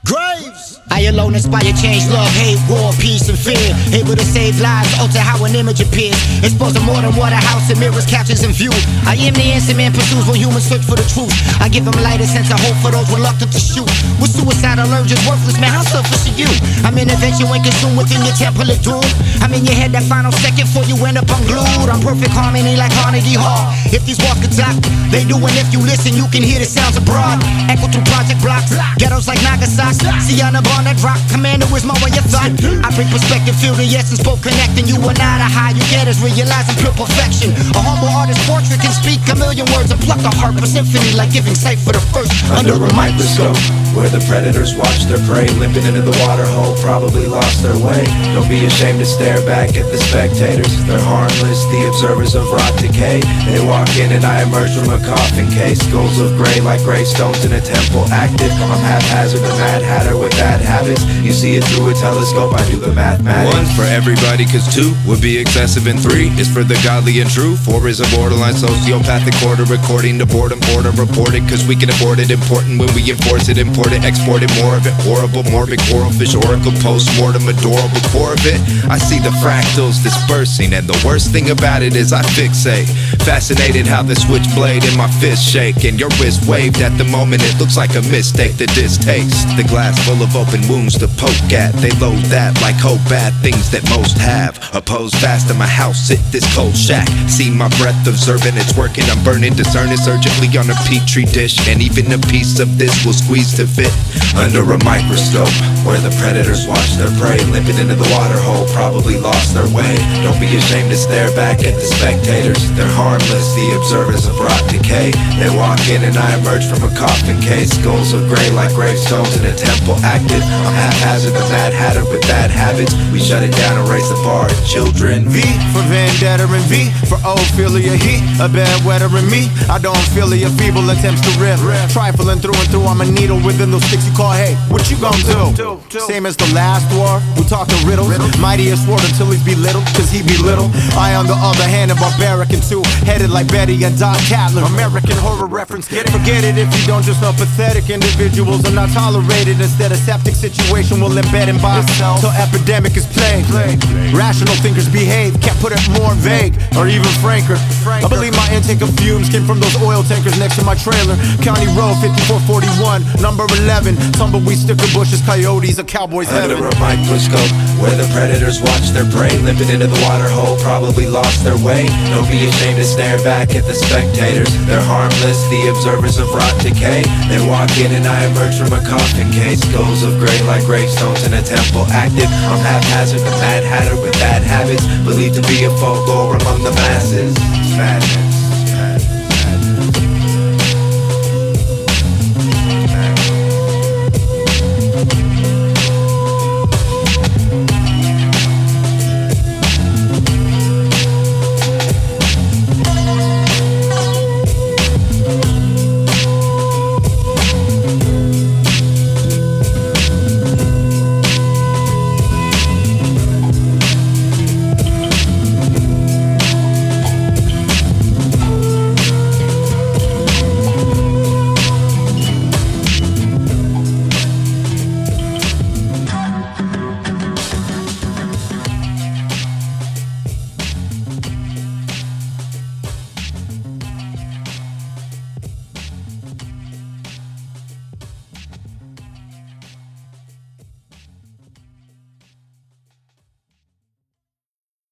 Graves! I alone inspire change, love, hate, war, peace, and fear. Able to save lives, alter how an image appears. Exposed to more than what a house and mirrors captures in view. I am the answer man pursues when humans search for the truth. I give them light, a sense of hope for those reluctant to shoot. With suicidal urges, worthless, man, how selfish are you? I'm intervention when consumed within your temple of doom. I'm in your head that final second before you end up unglued. I'm perfect harmony like Carnegie Hall. If these walls could talk, they do, and if you listen, you can hear the sounds abroad. Echo through project blocks, ghettos like Nagasaki. See on the bar that rock, commander is more what you thought. I bring perspective, feel the essence, both connecting. You and I, the high you get is realizing pure perfection. A humble artist's portrait can speak a million words and pluck a harp, a symphony like giving sight for the first. Under a microscope, where the predators watch their prey, limping into the water hole, probably lost their way. Don't be ashamed to stare back at the spectators. They're harmless, the observers of rot decay. They walk in and I emerge from a coffin case. Skulls of gray like gravestones in a temple active. I'm haphazard, the Mad Hatter with bad habits. You see it through a telescope, I do the mathematics. One's for everybody, cause two would be excessive, and three is for the godly and true. Four is a borderline sociopathic order, according to boredom, order reported, cause we can afford it. Important when we enforce it, import it, export it, more of it. Horrible, morbid, coral fish, oracle, post-mortem, adorable core of it. I see the fractals dispersing, and the worst thing about it is I fixate. Fascinated how the switchblade in my fist shake, and your wrist waved at the moment. It looks like a mistake, the distaste. The glass full of open wounds to poke at. They load that like hope, bad things that most have. Opposed fast in my house, sit this cold shack. See my breath, observing it's working. I'm burning, discerning surgically on a petri dish, and even a piece of this will squeeze to fit. Under a microscope, where the predators watch their prey, limping into the water hole, probably lost their way. Don't be ashamed to stare back at the spectators. They're harmless, the observers of rot decay. They walk in and I emerge from a coffin case. Skulls of gray like gravestones in a temple active. I'm haphazard, the Mad Hatter with bad habits. We shut it down and raise the bar at children. V for vendetta and V for Ophelia. He a bedwetter in me. I don't feel your feeble attempts to rip. Trifling through and through, I'm a needle within those sticks you call hate. What you gon' do? Same as the last war, we talking riddles. Mightiest sword until he's belittled, cause he belittle. I on the other hand am barbaric and two-headed like Betty and Don Catlin. American horror reference, get it? Forget it if you don't just know pathetic individuals are not tolerated. Instead a septic situation will embed in by itself till epidemic is plagued. Rational thinkers behave, can't put it more vague or even franker. I believe my intake of fumes came from those oil tankers next to my trailer. County Road 5441, number 11. Tumbleweed, sticker bushes, coyotes, a cowboy's heaven. Under a microscope, where the predators watch their prey, limping into the water hole, probably lost their way. Don't be ashamed to stare back at the spectators. They're harmless, the observers of rot decay. They walk in and I emerge from a coffin case. Skulls of gray like gravestones in a temple active. I'm haphazard, the Mad Hatter with bad habits, believed to be a folklore among the masses. Madness.